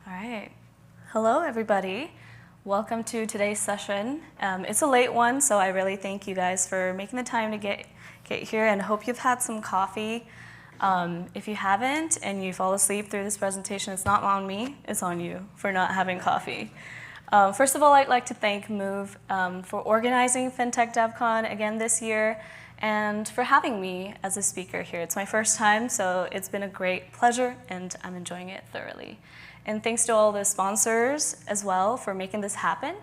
All right. Hello, everybody. Welcome to today's session. It's a late one, so I really thank you guys for making the time to get here, and hope you've had some coffee. If you haven't and you fall asleep through this presentation, it's not on me, it's on you for not having coffee. First of all, I'd like to thank Moov for organizing FinTech DevCon again this year and for having me as a speaker here. It's my first time, so it's been a great pleasure and I'm enjoying it thoroughly. And thanks to all the sponsors as well for making this happen,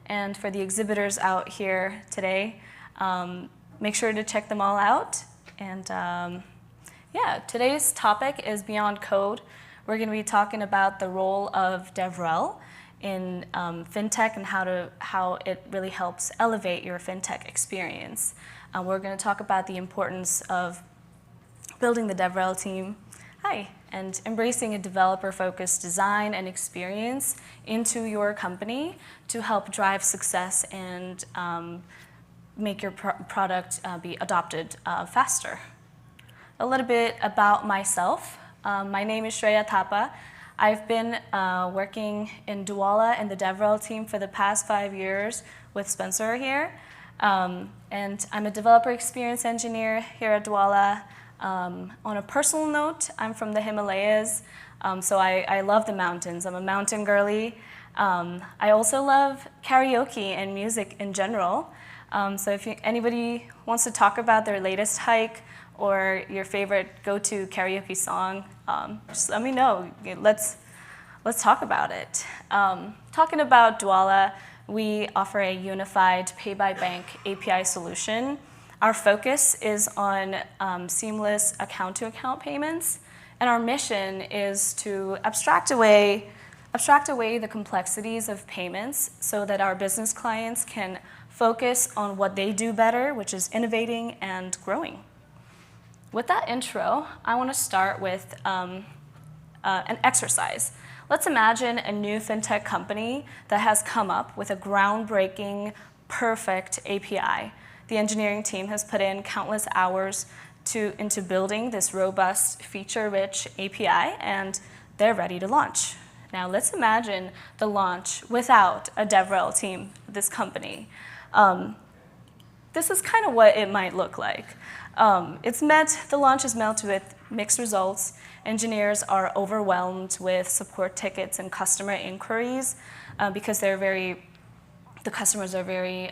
and for the exhibitors out here today. Make sure to check them all out. And yeah, today's topic is Beyond Code. We're going to be talking about the role of DevRel in fintech and how it really helps elevate your fintech experience. We're going to talk about the importance of building the DevRel team. Hi. And embracing a developer-focused design and experience into your company to help drive success and make your product be adopted faster. A little bit about myself. My name is Shreya Thapa. I've been working in Dwolla and the DevRel team for the past 5 years with Spencer here. And I'm a developer experience engineer here at Dwolla. On a personal note, I'm from the Himalayas, so I love the mountains. I'm a mountain girly. I also love karaoke and music in general. So if anybody wants to talk about their latest hike or your favorite go-to karaoke song, just let me know. Let's talk about it. Talking about Dwolla, we offer a unified pay-by-bank API solution. Our focus is on seamless account-to-account payments, and our mission is to abstract away the complexities of payments so that our business clients can focus on what they do better, which is innovating and growing. With that intro, I want to start with an exercise. Let's imagine a new fintech company that has come up with a groundbreaking, perfect API. The engineering team has put in countless hours into building this robust, feature-rich API, and they're ready to launch. Now let's imagine the launch without a DevRel team, this company. This is kind of what it might look like. The launch is met with mixed results. Engineers are overwhelmed with support tickets and customer inquiries because the customers are very,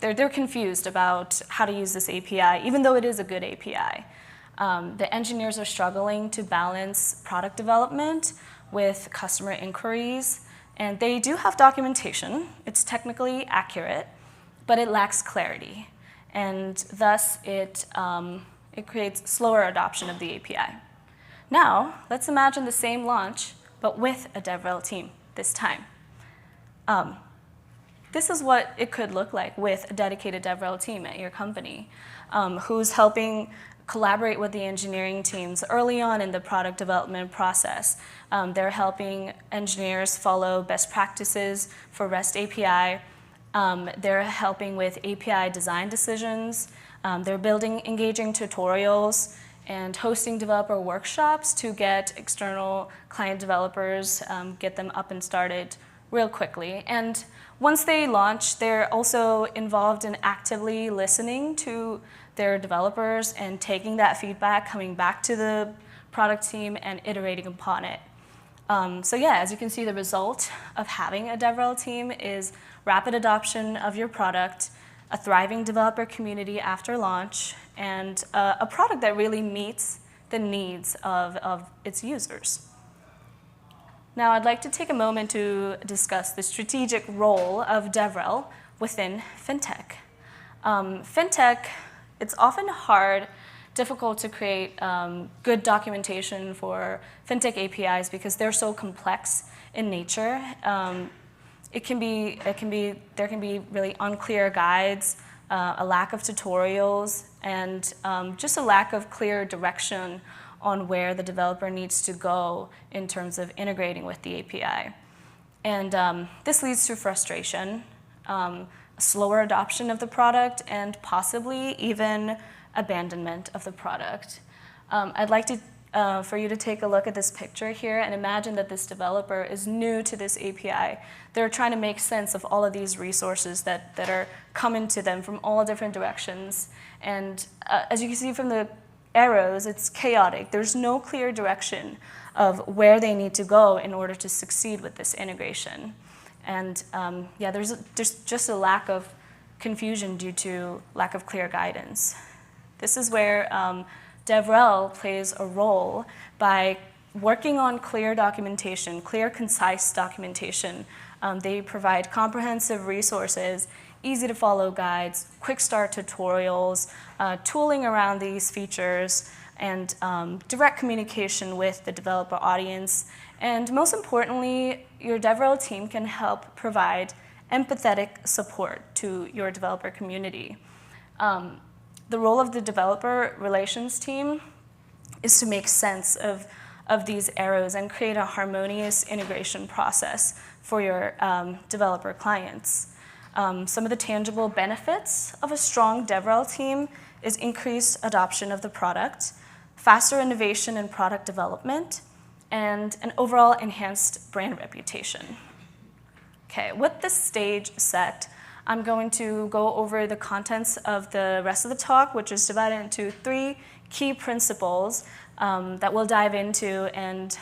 they're confused about how to use this API, even though it is a good API. The engineers are struggling to balance product development with customer inquiries, and they do have documentation. It's technically accurate, but it lacks clarity, and thus it creates slower adoption of the API. Now, let's imagine the same launch, but with a DevRel team this time. This is what it could look like with a dedicated DevRel team at your company, who's helping collaborate with the engineering teams early on in the product development process. They're helping engineers follow best practices for REST API. They're helping with API design decisions. They're building engaging tutorials and hosting developer workshops to get external client developers, get them up and started real quickly. And once they launch, they're also involved in actively listening to their developers and taking that feedback, coming back to the product team and iterating upon it. So yeah, as you can see, the result of having a DevRel team is rapid adoption of your product, a thriving developer community after launch, and a product that really meets the needs of its users. Now, I'd like to take a moment to discuss the strategic role of DevRel within fintech. Fintech, it's often difficult to create good documentation for fintech APIs because they're so complex in nature. There can be really unclear guides, a lack of tutorials, and just a lack of clear direction on where the developer needs to go in terms of integrating with the API. And this leads to frustration, a slower adoption of the product, and possibly even abandonment of the product. I'd like to for you to take a look at this picture here and imagine that this developer is new to this API. They're trying to make sense of all of these resources that are coming to them from all different directions. And as you can see from the arrows, it's chaotic. There's no clear direction of where they need to go in order to succeed with this integration. And yeah, there's just a lack of confusion due to lack of clear guidance. This is where DevRel plays a role by working on clear documentation, clear, concise documentation. They provide comprehensive resources, easy to follow guides, quick start tutorials, tooling around these features, and direct communication with the developer audience. And most importantly, your DevRel team can help provide empathetic support to your developer community. The role of the developer relations team is to make sense of these arrows and create a harmonious integration process for your developer clients. Some of the tangible benefits of a strong DevRel team is increased adoption of the product, faster innovation in product development, and an overall enhanced brand reputation. Okay, with this stage set, I'm going to go over the contents of the rest of the talk, which is divided into 3 key principles that we'll dive into. And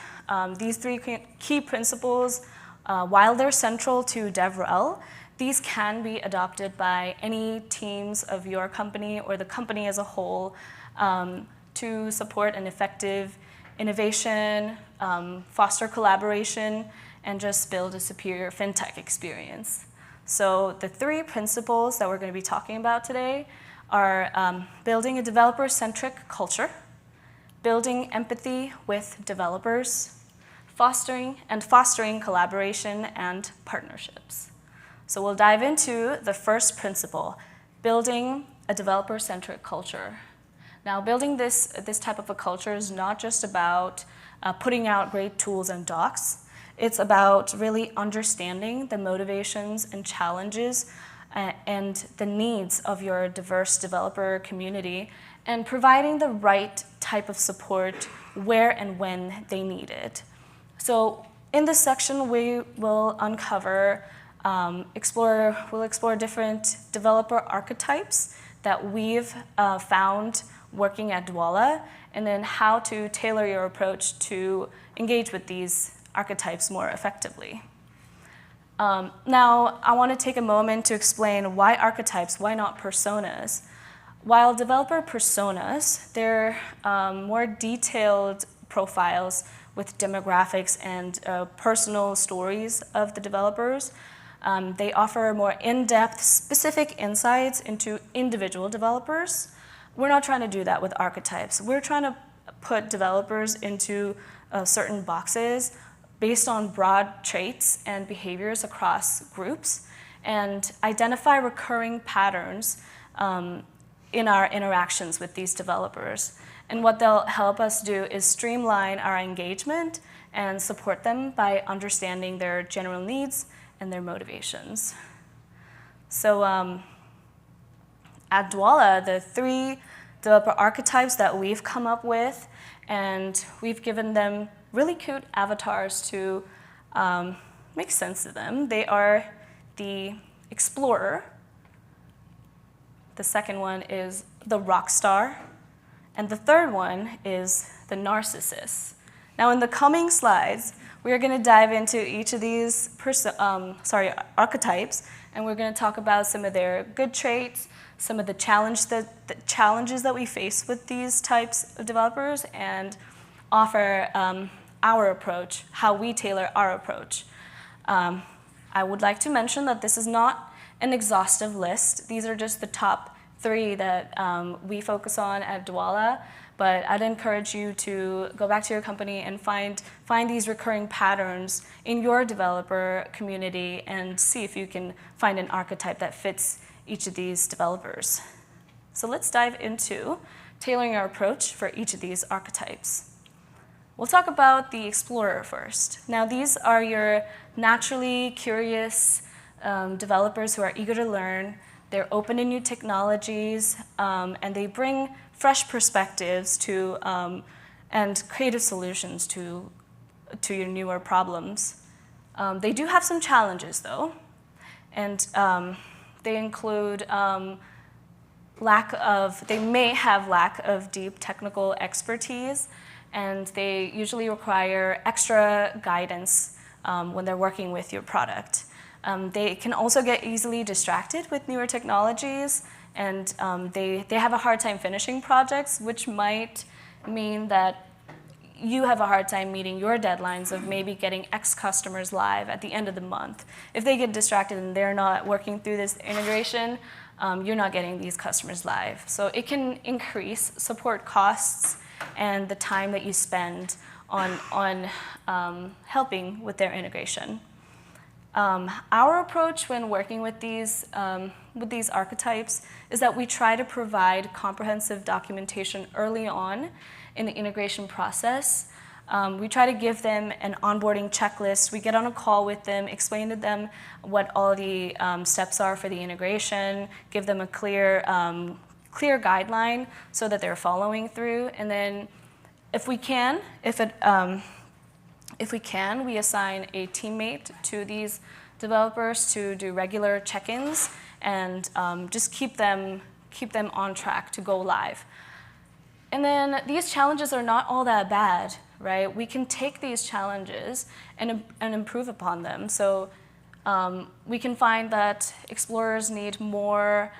these 3 key principles, while they're central to DevRel, these can be adopted by any teams of your company or the company as a whole to support an effective innovation, foster collaboration, and just build a superior fintech experience. So the 3 principles that we're going to be talking about today are building a developer-centric culture, building empathy with developers, fostering collaboration and partnerships. So we'll dive into the first principle, building a developer-centric culture. Now, building this type of a culture is not just about putting out great tools and docs. It's about really understanding the motivations and challenges and the needs of your diverse developer community and providing the right type of support where and when they need it. So in this section, we will uncover, we'll explore different developer archetypes that we've found working at Dwolla, and then how to tailor your approach to engage with these archetypes more effectively. Now, I want to take a moment to explain why archetypes, why not personas? While developer personas, they're more detailed profiles with demographics and personal stories of the developers. They offer more in-depth, specific insights into individual developers. We're not trying to do that with archetypes. We're trying to put developers into certain boxes based on broad traits and behaviors across groups and identify recurring patterns in our interactions with these developers. And what they'll help us do is streamline our engagement and support them by understanding their general needs and their motivations. So at Dwolla, the 3 developer archetypes that we've come up with, and we've given them really cute avatars to make sense of them. They are the explorer. The second one is the rock star. And the third one is the narcissist. Now, in the coming slides, we are going to dive into each of these archetypes, and we're going to talk about some of their good traits, some of the challenges that we face with these types of developers, and offer our approach, how we tailor our approach. I would like to mention that this is not an exhaustive list. These are just the top 3 that we focus on at Dwolla, but I'd encourage you to go back to your company and find these recurring patterns in your developer community and see if you can find an archetype that fits each of these developers. So let's dive into tailoring our approach for each of these archetypes. We'll talk about the explorer first. Now, these are your naturally curious developers who are eager to learn. They're open to new technologies, and they bring fresh perspectives to and creative solutions to your newer problems. They do have some challenges though, and they include they may have lack of deep technical expertise, and they usually require extra guidance when they're working with your product. They can also get easily distracted with newer technologies, and they have a hard time finishing projects, which might mean that you have a hard time meeting your deadlines of maybe getting X customers live at the end of the month. If they get distracted and they're not working through this integration, you're not getting these customers live. So it can increase support costs and the time that you spend on helping with their integration. Our approach when working with these archetypes is that we try to provide comprehensive documentation early on in the integration process. We try to give them an onboarding checklist. We get on a call with them, explain to them what all the steps are for the integration, give them a clear guideline so that they're following through. And then if we can, we assign a teammate to these developers to do regular check-ins and just keep them on track to go live. And then these challenges are not all that bad, right? We can take these challenges and improve upon them. So we can find that explorers need more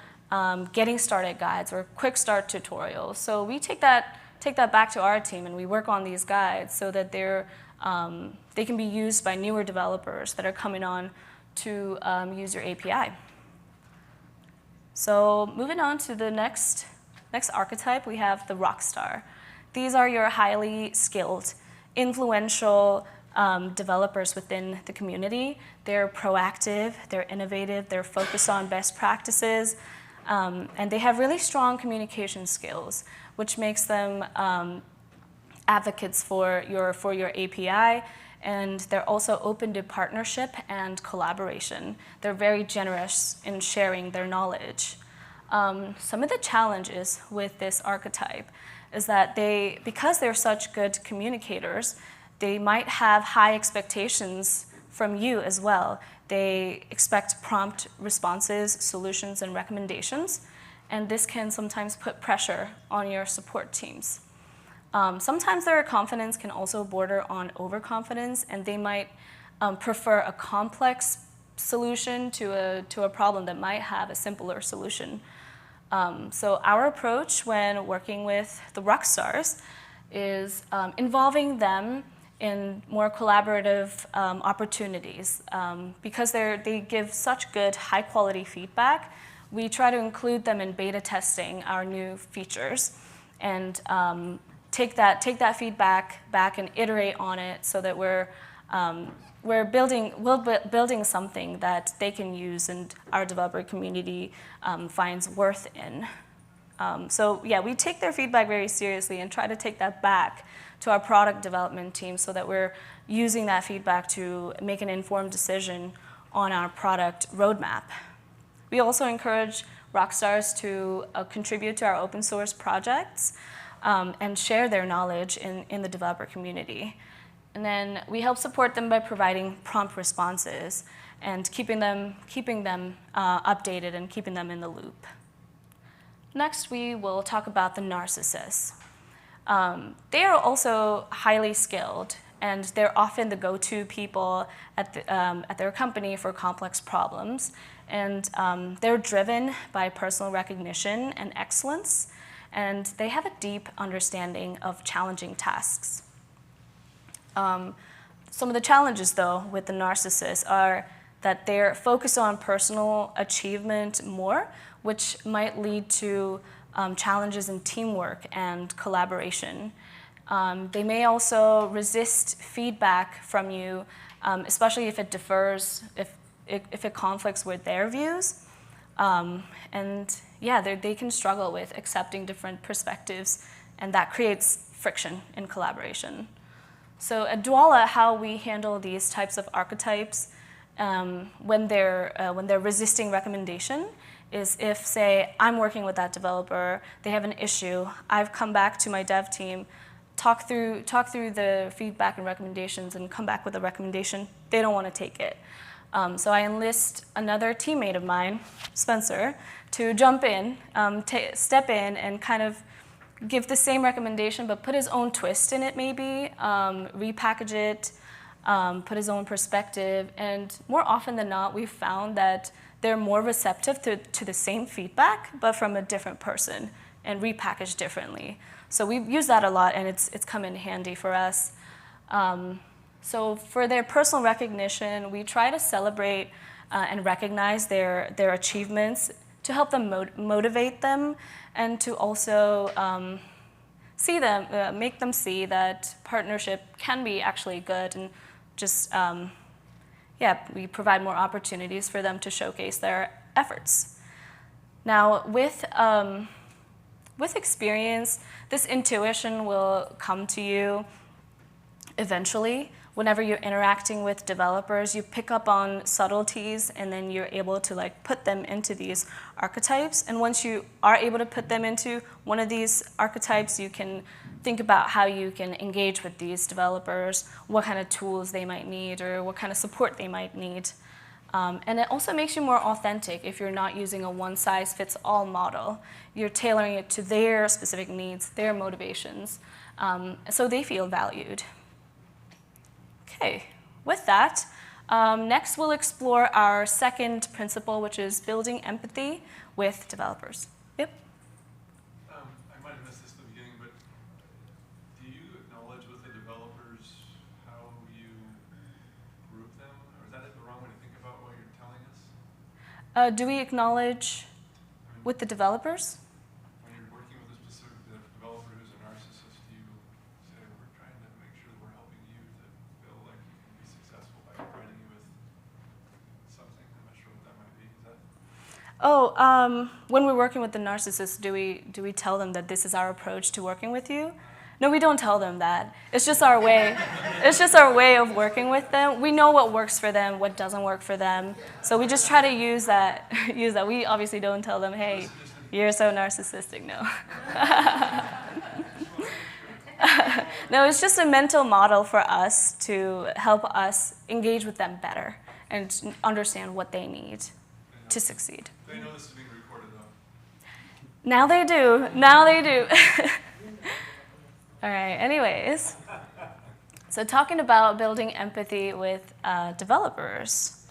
getting started guides or quick start tutorials. So we take that back to our team and we work on these guides so that they can be used by newer developers that are coming on to use your API. So moving on to the next archetype, we have the rock star. These are your highly skilled, influential developers within the community. They're proactive, they're innovative, they're focused on best practices, and they have really strong communication skills, which makes them advocates for your API, and they're also open to partnership and collaboration. They're very generous in sharing their knowledge. Some of the challenges with this archetype is that because they're such good communicators, they might have high expectations from you as well. They expect prompt responses, solutions, and recommendations, and this can sometimes put pressure on your support teams. Sometimes their confidence can also border on overconfidence, and they might prefer a complex solution to a problem that might have a simpler solution. So our approach when working with the rock stars is involving them in more collaborative opportunities. Because they give such good, high-quality feedback, we try to include them in beta testing our new features and take that feedback back and iterate on it so that we're building something that they can use and our developer community finds worth in. So yeah, we take their feedback very seriously and try to take that back to our product development team so that we're using that feedback to make an informed decision on our product roadmap. We also encourage rockstars to contribute to our open source projects and share their knowledge in the developer community. And then we help support them by providing prompt responses and keeping them updated and keeping them in the loop. Next, we will talk about the narcissists. They are also highly skilled, and they're often the go-to people at their company for complex problems. And they're driven by personal recognition and excellence, and they have a deep understanding of challenging tasks. Some of the challenges, though, with the narcissists are that they're focused on personal achievement more, which might lead to challenges in teamwork and collaboration. They may also resist feedback from you, especially if it differs, if it conflicts with their views. And yeah, they can struggle with accepting different perspectives, and that creates friction in collaboration. So at Dwolla, how we handle these types of archetypes when they're resisting recommendation is if, say, I'm working with that developer, they have an issue, I've come back to my dev team, talk through the feedback and recommendations and come back with a recommendation, they don't want to take it. So I enlist another teammate of mine, Spencer, to jump in, step in and kind of give the same recommendation, but put his own twist in it maybe, repackage it, put his own perspective. And more often than not, we've found that they're more receptive to the same feedback, but from a different person and repackaged differently. So we've used that a lot, and it's come in handy for us. So for their personal recognition, we try to celebrate and recognize their achievements to help them motivate them, and to also see them, make them see that partnership can be actually good, and just, we provide more opportunities for them to showcase their efforts. Now, with experience, this intuition will come to you eventually. Whenever you're interacting with developers, you pick up on subtleties, and then you're able to put them into these archetypes. And once you are able to put them into one of these archetypes, you can think about how you can engage with these developers, what kind of tools they might need, or what kind of support they might need. And it also makes you more authentic if you're not using a one-size-fits-all model. You're tailoring it to their specific needs, their motivations, so they feel valued. Okay, with that, next we'll explore our second principle, which is building empathy with developers. Yep. I might have missed this at the beginning, but do you acknowledge with the developers how you group them? Or is that the wrong way to think about what you're telling us? Do we acknowledge with the developers? When you're working with a specific developer who's a narcissist, do you say, we're trying to make sure that we're helping you to feel like you can be successful by providing you with something? I'm not sure what that might be. Is that? When we're working with the narcissist, do we tell them that this is our approach to working with you? No, we don't tell them that. It's just our way. It's just our way of working with them. We know what works for them, what doesn't work for them. So we just try to use that. We obviously don't tell them, hey, you're so narcissistic. No. No, it's just a mental model for us to help us engage with them better and understand what they need to succeed. They know this is being recorded, though. Now they do. Now they do. All right, anyways. So talking about building empathy with developers,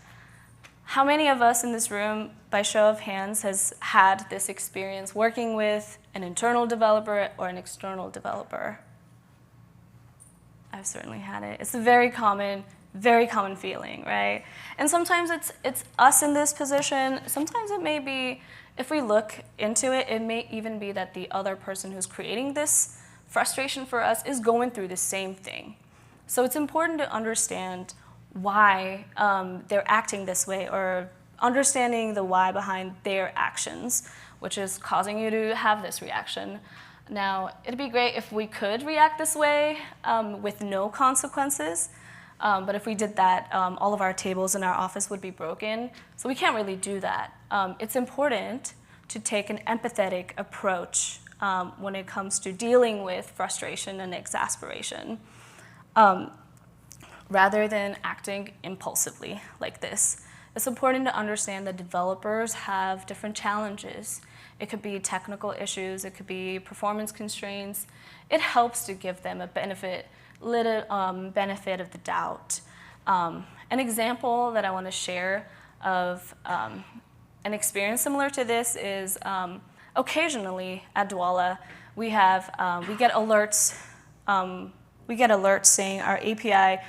how many of us in this room, by show of hands, has had this experience working with an internal developer or an external developer? I've certainly had it. It's a very common feeling, right? And sometimes it's us in this position. Sometimes it may be, if we look into it, it may even be that the other person who's creating this frustration for us is going through the same thing. So it's important to understand why they're acting this way, or understanding the why behind their actions, which is causing you to have this reaction. Now, it'd be great if we could react this way with no consequences, but if we did that, all of our tables in our office would be broken, so we can't really do that. It's important to take an empathetic approach when it comes to dealing with frustration and exasperation, rather than acting impulsively like this. It's important to understand that developers have different challenges. It could be technical issues, it could be performance constraints. It helps to give them a benefit of the doubt. An example that I want to share of an experience similar to this is occasionally at Dwolla, we get alerts. We get alerts saying our API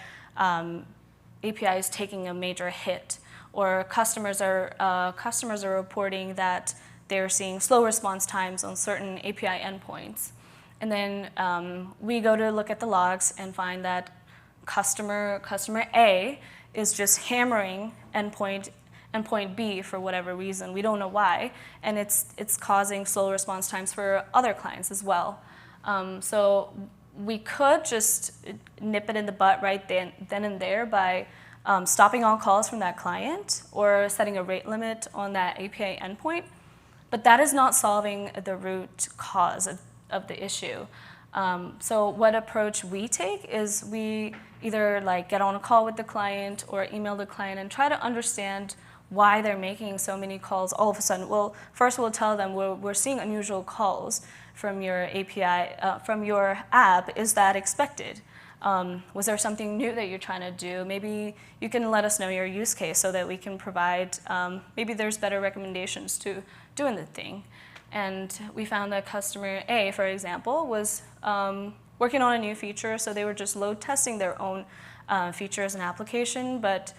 is taking a major hit, or customers are reporting that they're seeing slow response times on certain API endpoints. And then we go to look at the logs and find that customer A is just hammering endpoint B for whatever reason. We don't know why, and it's causing slow response times for other clients as well. So we could just nip it in the butt right then and there by stopping all calls from that client or setting a rate limit on that API endpoint, but that is not solving the root cause of the issue. So what approach we take is we either like get on a call with the client or email the client and try to understand why they're making so many calls all of a sudden. Well, first we'll tell them we're seeing unusual calls from your API, from your app. Is that expected? Was there something new that you're trying to do? Maybe you can let us know your use case so that we can provide, maybe there's better recommendations to doing the thing. And we found that customer A, for example, was working on a new feature, so they were just load testing their own features and application, but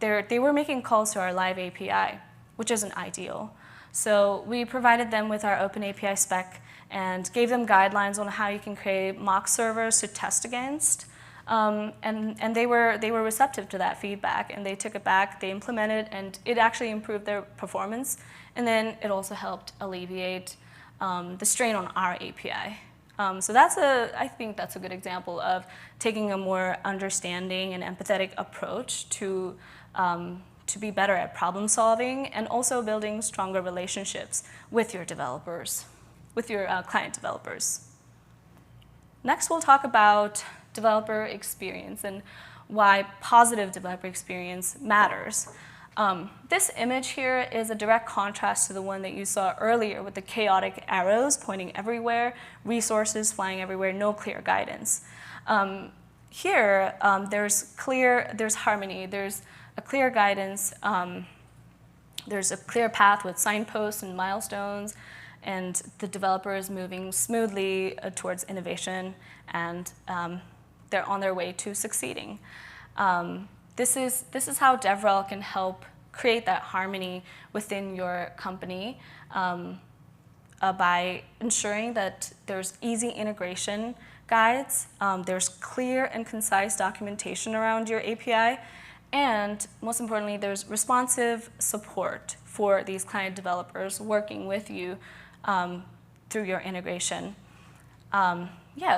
they were making calls to our live API, which isn't ideal. So we provided them with our open API spec and gave them guidelines on how you can create mock servers to test against. And they were receptive to that feedback, and they took it back, they implemented, and it actually improved their performance. And then it also helped alleviate the strain on our API. So I think that's a good example of taking a more understanding and empathetic approach to be better at problem solving and also building stronger relationships with your developers, with your client developers. Next, we'll talk about developer experience and why positive developer experience matters. This image here is a direct contrast to the one that you saw earlier with the chaotic arrows pointing everywhere, resources flying everywhere, no clear guidance. Here, there's harmony, there's a clear guidance, there's a clear path with signposts and milestones, and the developer is moving smoothly towards innovation, and they're on their way to succeeding. This is how DevRel can help create that harmony within your company by ensuring that there's easy integration guides, there's clear and concise documentation around your API, and most importantly, there's responsive support for these client developers working with you through your integration.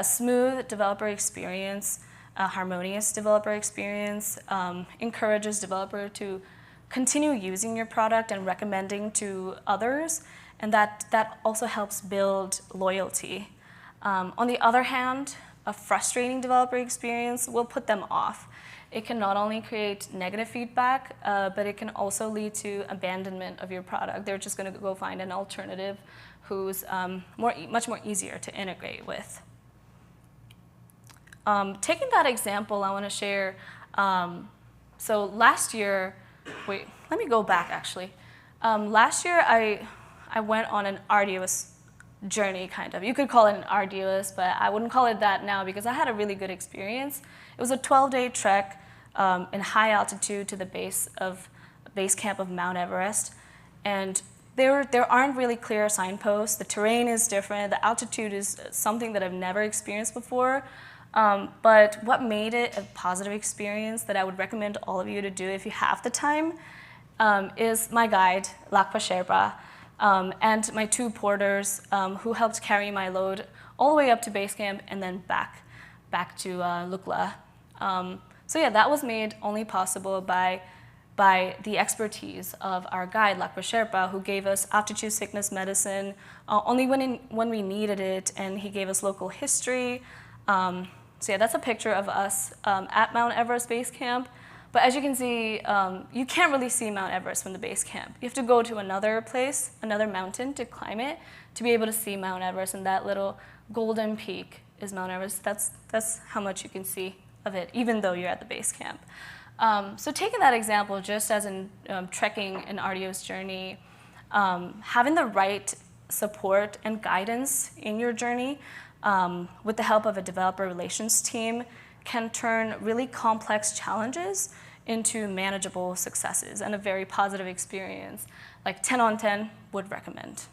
Smooth developer experience, harmonious developer experience encourages developer to continue using your product and recommending to others, and that also helps build loyalty. On the other hand, a frustrating developer experience will put them off. It can not only create negative feedback, but it can also lead to abandonment of your product. They're just going to go find an alternative who's much more easier to integrate with. Taking that example, I want to share, so last year, let me go back actually. Last year, I went on an arduous journey, kind of. You could call it an arduous, but I wouldn't call it that now because I had a really good experience. It was a 12-day trek in high altitude to the base camp of Mount Everest, and there aren't really clear signposts. The terrain is different. The altitude is something that I've never experienced before. But what made it a positive experience that I would recommend all of you to do if you have the time is my guide, Lakpa Sherpa, and my two porters who helped carry my load all the way up to base camp and then back to Lukla. So yeah, that was made only possible by the expertise of our guide, Lakpa Sherpa, who gave us altitude sickness medicine only when we needed it, and he gave us local history. So yeah, that's a picture of us at Mount Everest Base Camp. But as you can see, you can't really see Mount Everest from the base camp. You have to go to another place, another mountain to climb it to be able to see Mount Everest, and that little golden peak is Mount Everest. That's how much you can see of it, even though you're at the base camp. So taking that example, just as in trekking an arduous journey, having the right support and guidance in your journey with the help of a developer relations team can turn really complex challenges into manageable successes and a very positive experience. Like 10 on 10 would recommend.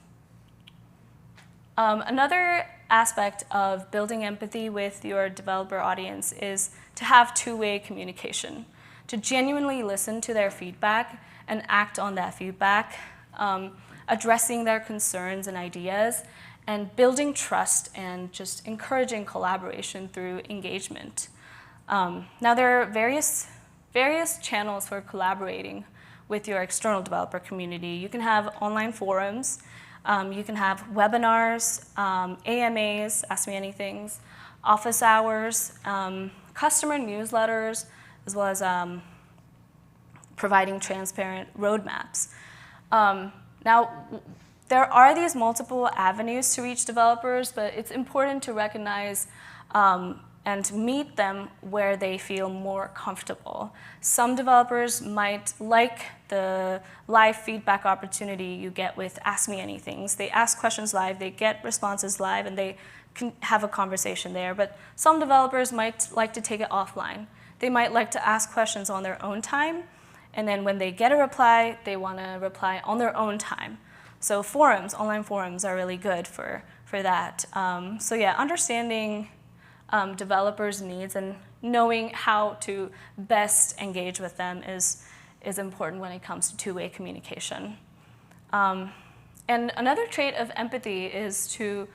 Another aspect of building empathy with your developer audience is to have two-way communication, to genuinely listen to their feedback and act on that feedback, addressing their concerns and ideas, and building trust and just encouraging collaboration through engagement. Now there are various channels for collaborating with your external developer community. You can have online forums, You can have webinars, AMAs, Ask Me Anythings, office hours, customer newsletters, as well as providing transparent roadmaps. Now, there are these multiple avenues to reach developers, but it's important to recognize and meet them where they feel more comfortable. Some developers might like the live feedback opportunity you get with Ask Me Anythings. They ask questions live, they get responses live, and they can have a conversation there. But some developers might like to take it offline. They might like to ask questions on their own time, and then when they get a reply, they want to reply on their own time. So forums, online forums are really good for that. So yeah, understanding developers' needs and knowing how to best engage with them is important when it comes to two-way communication. And another trait of empathy is to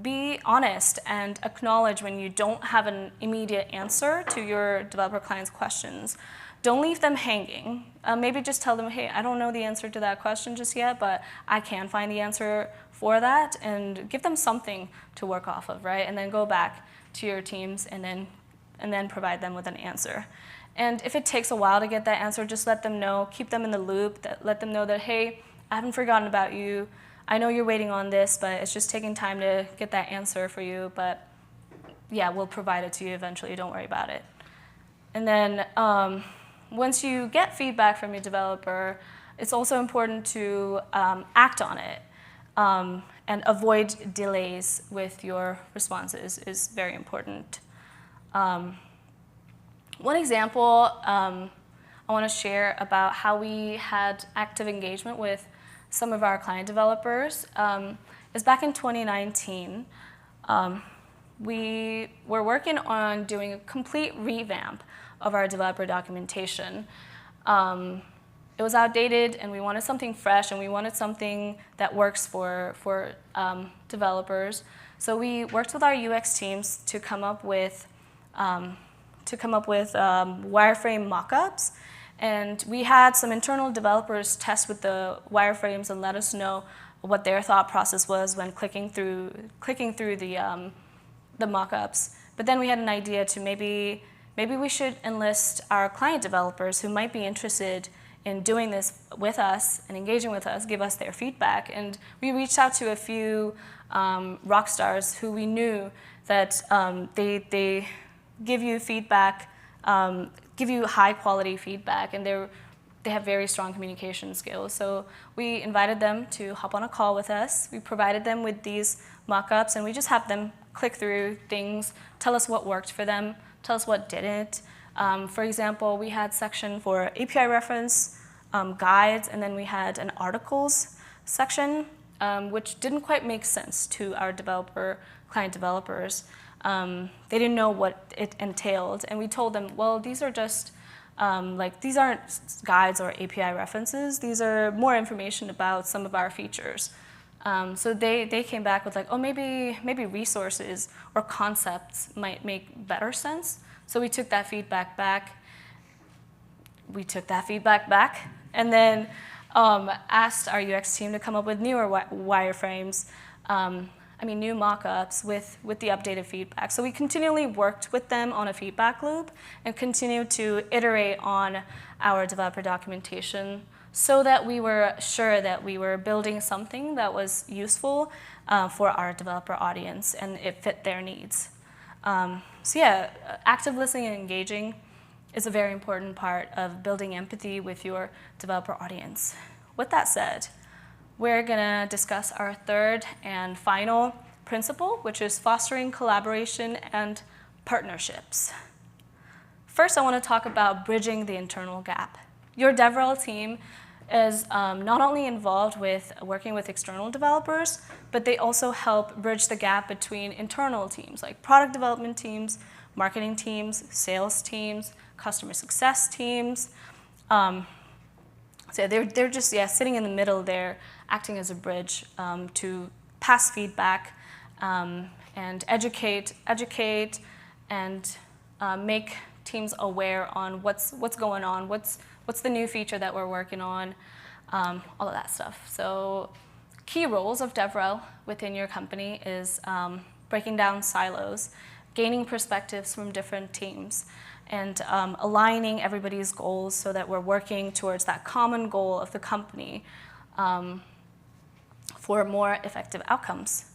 be honest and acknowledge when you don't have an immediate answer to your developer client's questions. Don't leave them hanging. Maybe just tell them, hey, I don't know the answer to that question just yet, but I can find the answer for that, and give them something to work off of, right? And then go back to your teams and then provide them with an answer. And if it takes a while to get that answer, just let them know, keep them in the loop, let them know that, hey, I haven't forgotten about you. I know you're waiting on this, but it's just taking time to get that answer for you, but yeah, we'll provide it to you eventually, don't worry about it. And then once you get feedback from your developer, it's also important to act on it. And avoid delays with your responses is very important. One example I want to share about how we had active engagement with some of our client developers is back in 2019. We were working on doing a complete revamp of our developer documentation. It was outdated, and we wanted something fresh, and we wanted something that works for developers. So we worked with our UX teams to come up with wireframe mockups, and we had some internal developers test with the wireframes and let us know what their thought process was when clicking through the mockups. But then we had an idea to maybe we should enlist our client developers who might be interested in doing this with us and engaging with us, give us their feedback. And we reached out to a few rock stars who we knew that they give you feedback, give you high quality feedback, and they have very strong communication skills. So we invited them to hop on a call with us. We provided them with these mock-ups, and we just have them click through things, tell us what worked for them, tell us what didn't. For example, we had section for API reference, guides, and then we had an articles section, which didn't quite make sense to our client developers. They didn't know what it entailed, and we told them, well, these are just these aren't guides or API references. These are more information about some of our features. So they came back with like, oh, maybe resources or concepts might make better sense. So we took that feedback back. And then asked our UX team to come up with newer wireframes, new mock-ups with the updated feedback. So we continually worked with them on a feedback loop and continued to iterate on our developer documentation so that we were sure that we were building something that was useful for our developer audience and it fit their needs. So yeah, active listening and engaging is a very important part of building empathy with your developer audience. With that said, we're gonna discuss our third and final principle, which is fostering collaboration and partnerships. First, I want to talk about bridging the internal gap. Your DevRel team is not only involved with working with external developers, but they also help bridge the gap between internal teams, like product development teams, marketing teams, sales teams, customer success teams. So they're just sitting in the middle there, acting as a bridge to pass feedback and educate and make teams aware on what's going on, what's the new feature that we're working on, all of that stuff. So key roles of DevRel within your company is breaking down silos, gaining perspectives from different teams, and aligning everybody's goals so that we're working towards that common goal of the company for more effective outcomes.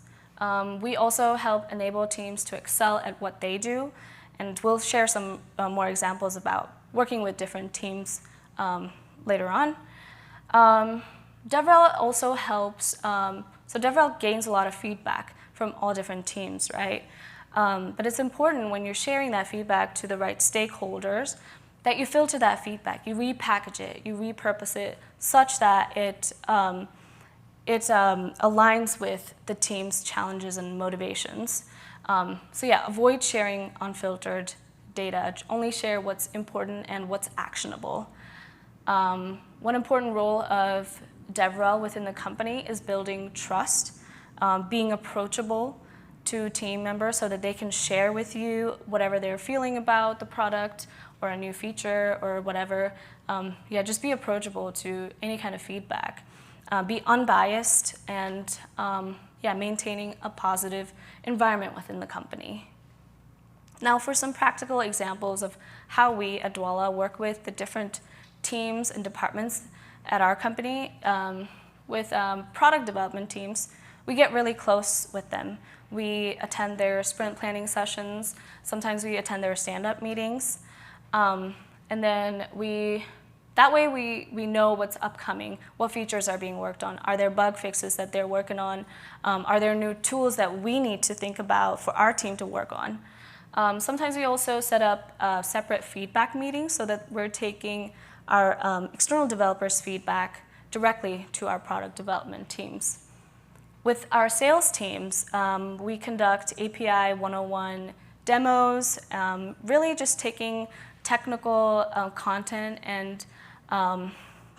We also help enable teams to excel at what they do, and we'll share some more examples about working with different teams later on. DevRel also helps, so DevRel gains a lot of feedback from all different teams, right? But it's important when you're sharing that feedback to the right stakeholders that you filter that feedback, you repackage it, you repurpose it such that it aligns with the team's challenges and motivations. So yeah, avoid sharing unfiltered data. Only share what's important and what's actionable. One important role of DevRel within the company is building trust, being approachable to team members so that they can share with you whatever they're feeling about the product or a new feature or whatever. Yeah, just be approachable to any kind of feedback. Be unbiased and yeah, maintaining a positive environment within the company. Now for some practical examples of how we at Dwolla work with the different teams and departments at our company. With product development teams, we get really close with them. We attend their sprint planning sessions. Sometimes we attend their stand-up meetings. And then that way we know what's upcoming, what features are being worked on. Are there bug fixes that they're working on? Are there new tools that we need to think about for our team to work on? Sometimes we also set up separate feedback meetings so that we're taking our external developers' feedback directly to our product development teams. With our sales teams, we conduct API 101 demos, really just taking technical content and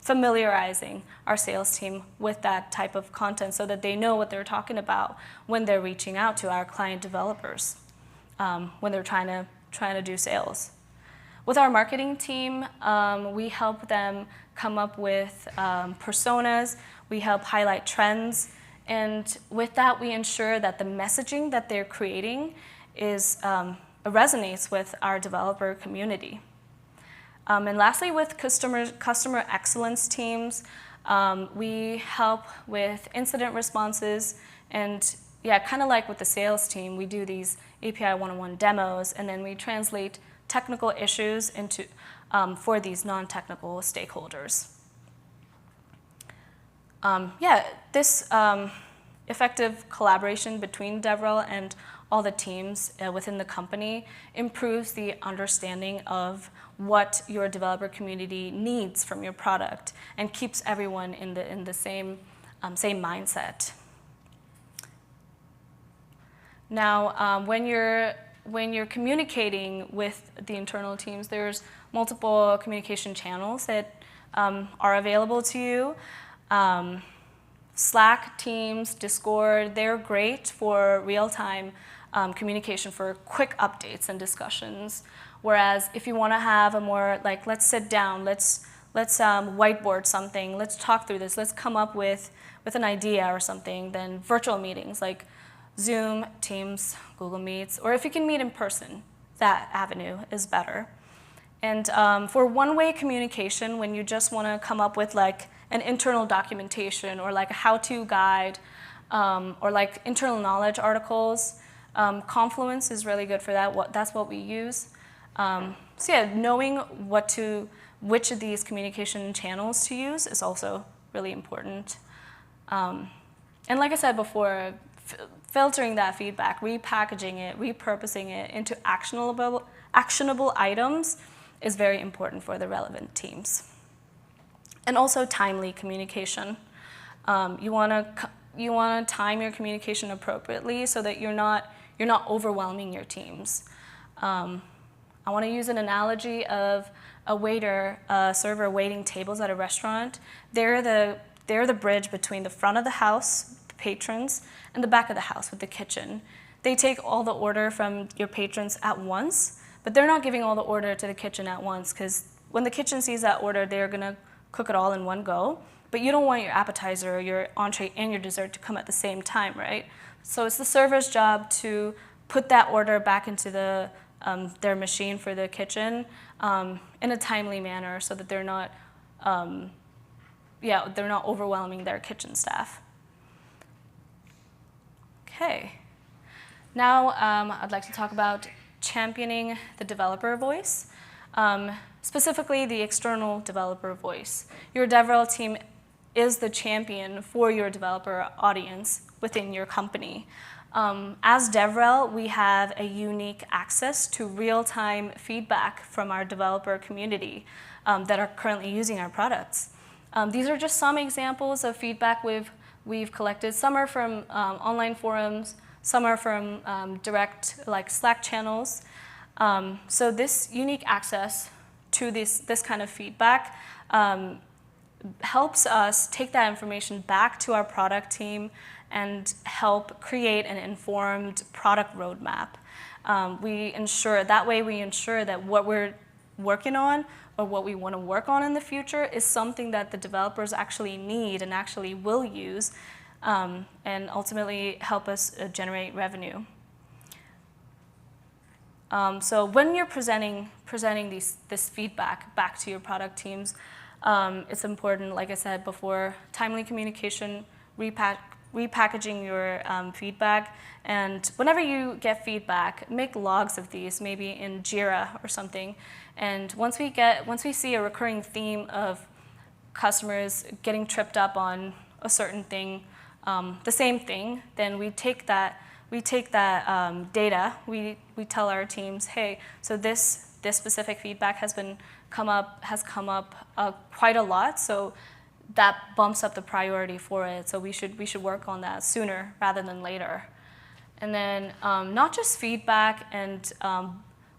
familiarizing our sales team with that type of content so that they know what they're talking about when they're reaching out to our client developers, when they're trying to do sales. With our marketing team, we help them come up with personas, we help highlight trends, and with that we ensure that the messaging that they're creating resonates with our developer community. And lastly, with customer excellence teams, we help with incident responses, and yeah, kind of like with the sales team, we do these API 101 demos, and then we translate technical issues into, for these non-technical stakeholders. Yeah, this effective collaboration between DevRel and all the teams within the company improves the understanding of what your developer community needs from your product and keeps everyone in the same mindset. Now, when you're communicating with the internal teams, there's multiple communication channels that are available to you. Slack, Teams, Discord, they're great for real-time communication for quick updates and discussions. Whereas if you want to have a more, like, let's sit down, let's whiteboard something, let's talk through this, let's come up with an idea or something, then virtual meetings like Zoom, Teams, Google Meets, or if you can meet in person, that avenue is better. And for one-way communication, when you just want to come up with like an internal documentation or like a how-to guide or like internal knowledge articles, Confluence is really good for that. That's what we use. So yeah, knowing which of these communication channels to use is also really important. And like I said before, filtering that feedback, repackaging it, repurposing it into actionable items is very important for the relevant teams. And also timely communication. You want to time your communication appropriately so that you're not overwhelming your teams. I want to use an analogy of a server waiting tables at a restaurant. They're the bridge between the front of the house, the patrons, and the back of the house with the kitchen. They take all the order from your patrons at once, but they're not giving all the order to the kitchen at once, because when the kitchen sees that order, they're going to cook it all in one go. but you don't want your appetizer or your entree and your dessert to come at the same time, right? So it's the server's job to put that order back into their machine for the kitchen in a timely manner so that they're not overwhelming their kitchen staff. Okay. Now I'd like to talk about championing the developer voice, specifically the external developer voice. Your DevRel team is the champion for your developer audience within your company. As DevRel, we have a unique access to real-time feedback from our developer community that are currently using our products. These are just some examples of feedback we've collected. Some are from online forums, some are from direct Slack channels. So this unique access to this kind of feedback helps us take that information back to our product team and help create an informed product roadmap. We ensure that what we're working on or what we want to work on in the future is something that the developers actually need and actually will use, and ultimately help us generate revenue. So when you're presenting this feedback back to your product teams, it's important, like I said before, timely communication, repackaging your feedback, and whenever you get feedback, make logs of these, maybe in Jira or something. And once we see a recurring theme of customers getting tripped up on a certain thing, the same thing, then we take that data. We tell our teams, hey, so this specific feedback has come up quite a lot, so that bumps up the priority for it. So we should work on that sooner rather than later. And then not just feedback and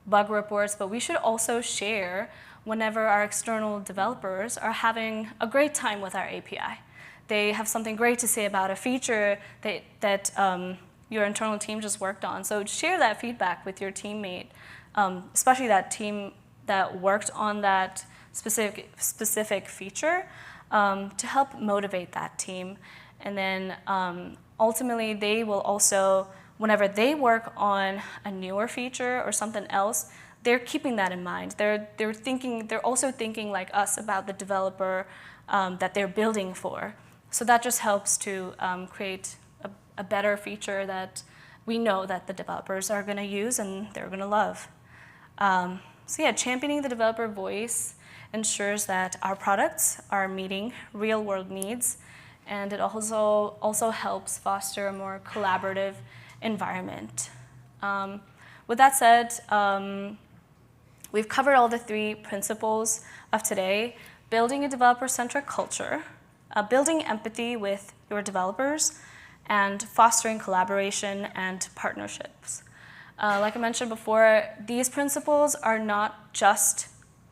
bug reports, but we should also share whenever our external developers are having a great time with our API. They have something great to say about a feature that your internal team just worked on. So share that feedback with your teammate, especially that team that worked on that specific feature, to help motivate that team. And then ultimately, they will also, whenever they work on a newer feature or something else, they're keeping that in mind. They're also thinking like us about the developer that they're building for. So that just helps to create a better feature that we know that the developers are going to use and they're going to love. So yeah, championing the developer voice ensures that our products are meeting real-world needs, and it also helps foster a more collaborative environment. With that said, we've covered all the 3 principles of today: building a developer-centric culture, building empathy with your developers, and fostering collaboration and partnerships. Like I mentioned before, these principles are not just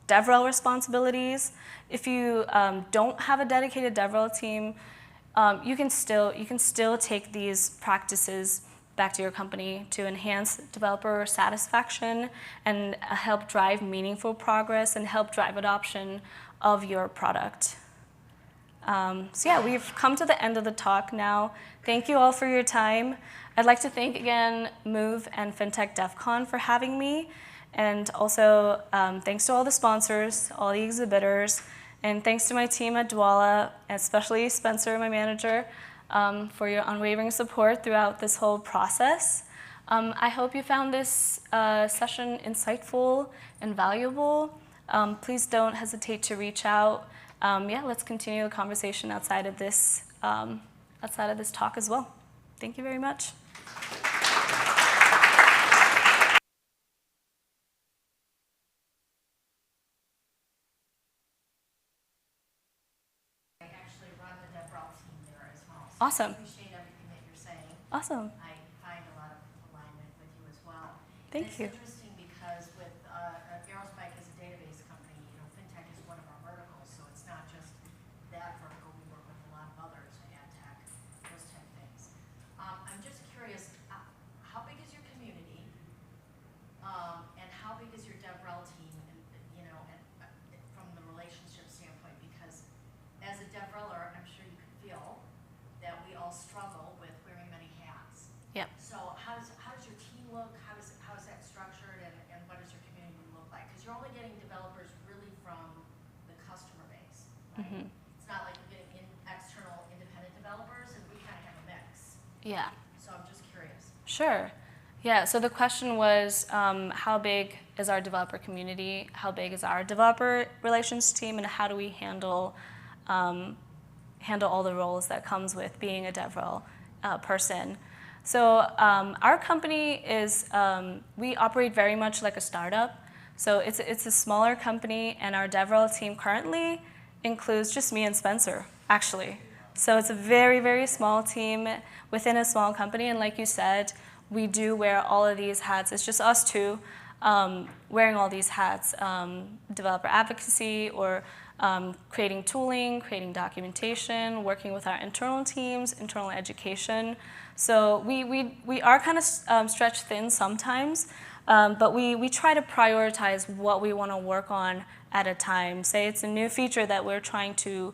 DevRel responsibilities. If you don't have a dedicated DevRel team, you can still take these practices back to your company to enhance developer satisfaction and help drive meaningful progress and help drive adoption of your product. So yeah, we've come to the end of the talk now. Thank you all for your time. I'd like to thank again Moov and FinTech DevCon for having me. And also thanks to all the sponsors, all the exhibitors, and thanks to my team at Dwolla, especially Spencer, my manager, for your unwavering support throughout this whole process. I hope you found this session insightful and valuable. Please don't hesitate to reach out. Yeah, let's continue the conversation outside of this talk as well. Thank you very much. I actually run the DevRel team there as well. So Awesome. I appreciate everything that you're saying. Awesome. I find a lot of alignment with you as well. Thank you. It's interesting because with Aerospike as a database company, fintech is one of our verticals, so it's not just that vertical. We work with a lot of others, ad tech, those type of things. I'm just curious, how big is your community, and how big is your DevRel team, from the relationship standpoint? Because as a DevReller, Yeah. So I'm just curious. Sure. Yeah, so the question was, how big is our developer community? How big is our developer relations team? And how do we handle all the roles that comes with being a DevRel person? So our company is, we operate very much like a startup. So it's a smaller company, and our DevRel team currently includes just me and Spencer, actually. So it's a very, very small team within a small company, and like you said, we do wear all of these hats. It's just us two wearing all these hats, developer advocacy, or creating tooling, creating documentation, working with our internal teams, internal education. So we are kind of stretched thin sometimes, but we try to prioritize what we want to work on at a time. Say it's a new feature that we're trying to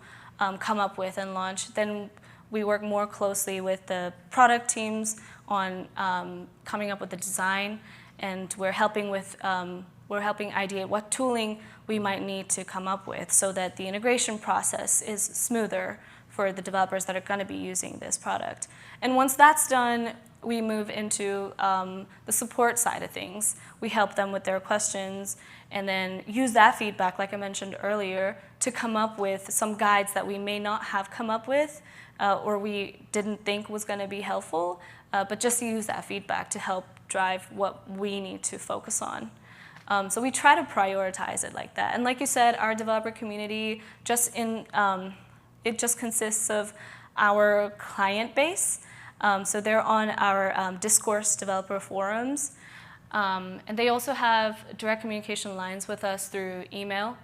come up with and launch, then we work more closely with the product teams on coming up with the design, and we're helping ideate what tooling we might need to come up with so that the integration process is smoother for the developers that are going to be using this product. And once that's done, we move into the support side of things. We help them with their questions and then use that feedback, like I mentioned earlier, to come up with some guides that we may not have come up with or we didn't think was going to be helpful, but just to use that feedback to help drive what we need to focus on. So we try to prioritize it like that. And like you said, our developer community it just consists of our client base. So they're on our Discourse developer forums. And they also have direct communication lines with us through email.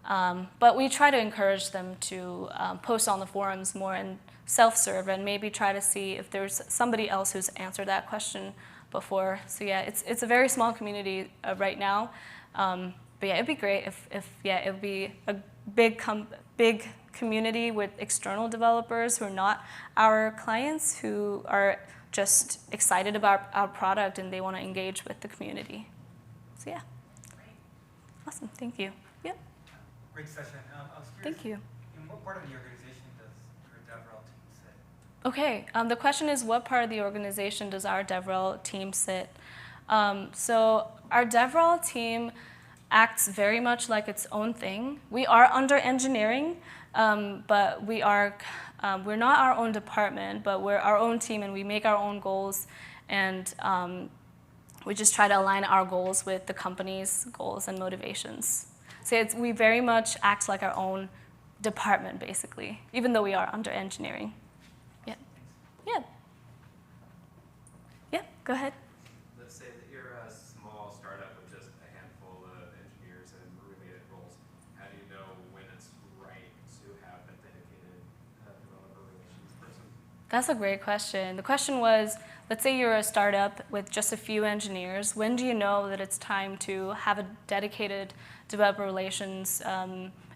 But we try to encourage them to post on the forums more and self-serve, and maybe try to see if there's somebody else who's answered that question before. So yeah, it's a very small community right now. But yeah, it'd be great if it would be a big community with external developers who are not our clients, who are just excited about our product and they want to engage with the community. So yeah. Great. Awesome, thank you. Yep. Great session. I was curious, Thank you. in what part of the organization does your DevRel team sit? Okay, the question is, what part of the organization does our DevRel team sit? So our DevRel team acts very much like its own thing. We are under engineering, but we're not our own department, but we're our own team, and we make our own goals, and we just try to align our goals with the company's goals and motivations. So we very much act like our own department, basically, even though we are under engineering. Yeah. Yeah. Yeah, go ahead. Let's say that you're a small startup with just a handful of engineers and related roles. How do you know when it's right to have a dedicated developer relations person? That's a great question. The question was, let's say you're a startup with just a few engineers. When do you know that it's time to have a dedicated developer relations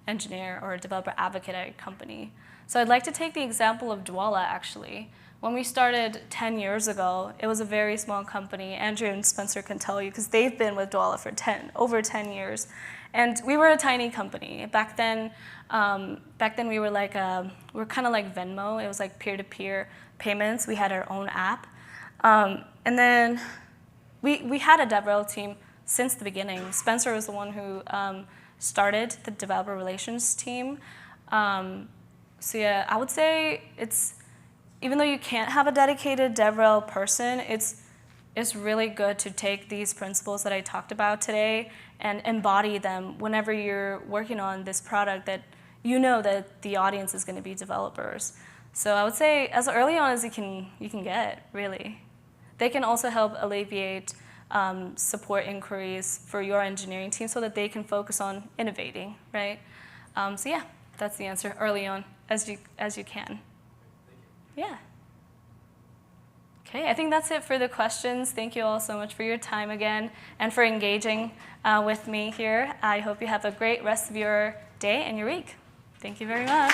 engineer or a developer advocate at your company? So I'd like to take the example of Dwolla, actually. When we started 10 years ago, it was a very small company. Andrew and Spencer can tell you, because they've been with Dwolla for over 10 years. And we were a tiny company. Back then we were kind of like Venmo. It was like peer-to-peer payments. We had our own app. And then we had a DevRel team since the beginning. Spencer was the one who started the developer relations team. So yeah, I would say even though you can't have a dedicated DevRel person, it's really good to take these principles that I talked about today and embody them whenever you're working on this product that you know that the audience is going to be developers. So I would say as early on as you can get, really. They can also help alleviate support inquiries for your engineering team so that they can focus on innovating, right? So yeah, that's the answer, early on as you can. Yeah. Okay, I think that's it for the questions. Thank you all so much for your time again and for engaging with me here. I hope you have a great rest of your day and your week. Thank you very much.